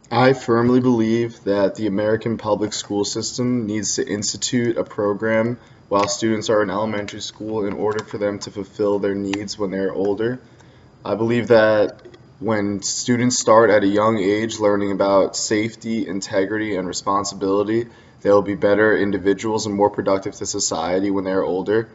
I firmly believe that the American public school system needs to institute a program while students are in elementary school in order for them to fulfill their needs when they're older. I believe that when students start at a young age learning about safety, integrity, and responsibility, they'll be better individuals and more productive to society when they're older.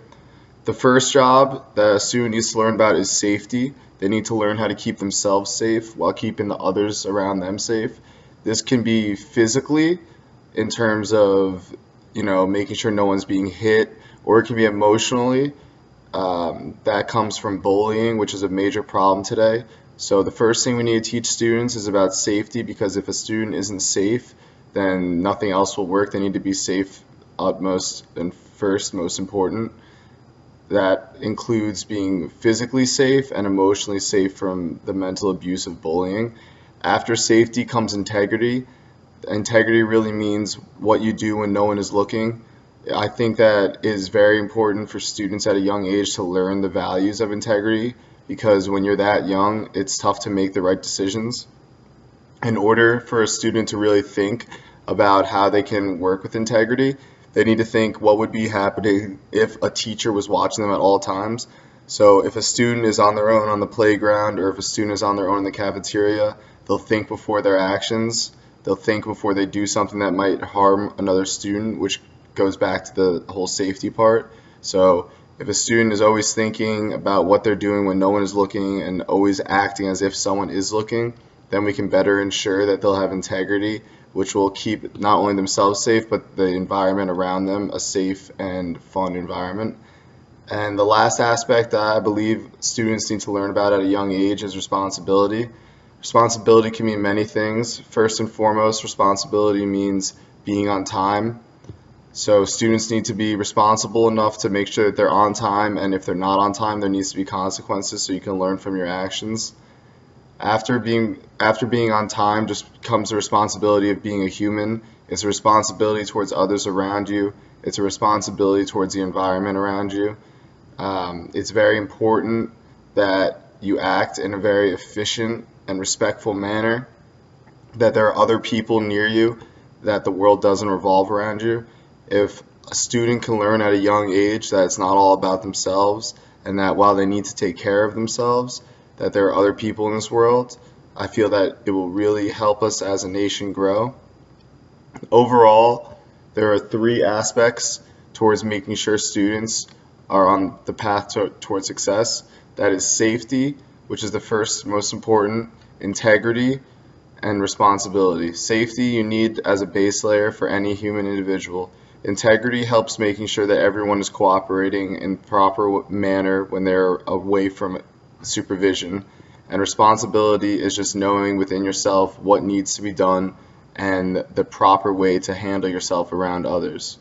The first job that a student needs to learn about is safety. They need to learn how to keep themselves safe while keeping the others around them safe. This can be physically in terms of, making sure no one's being hit, or it can be emotionally. That comes from bullying, which is a major problem today. So the first thing we need to teach students is about safety, because if a student isn't safe, then nothing else will work. They need to be safe utmost and first, most important. That includes being physically safe and emotionally safe from the mental abuse of bullying. After safety comes integrity. Integrity really means what you do when no one is looking. I think that is very important for students at a young age to learn the values of integrity, because when you're that young, it's tough to make the right decisions. In order for a student to really think about how they can work with integrity, they need to think what would be happening if a teacher was watching them at all times. So if a student is on their own on the playground, or if a student is on their own in the cafeteria, they'll think before their actions. They'll think before they do something that might harm another student, which goes back to the whole safety part. So if a student is always thinking about what they're doing when no one is looking and always acting as if someone is looking, then we can better ensure that they'll have integrity, which will keep not only themselves safe, but the environment around them a safe and fun environment. And the last aspect that I believe students need to learn about at a young age is responsibility. Responsibility can mean many things. First and foremost, responsibility means being on time. So students need to be responsible enough to make sure that they're on time, and if they're not on time, there needs to be consequences so you can learn from your actions. After being on time just comes the responsibility of being a human. It's a responsibility towards others around you. It's a responsibility towards the environment around you. It's very important that you act in a very efficient and respectful manner, that there are other people near you, that the world doesn't revolve around you. If a student can learn at a young age that it's not all about themselves, and that while they need to take care of themselves, that there are other people in this world, I feel that it will really help us as a nation grow. Overall, there are three aspects towards making sure students are on the path towards success. That is safety, which is the first most important, integrity, and responsibility. Safety you need as a base layer for any human individual. Integrity helps making sure that everyone is cooperating in proper manner when they're away from supervision. And responsibility is just knowing within yourself what needs to be done and the proper way to handle yourself around others.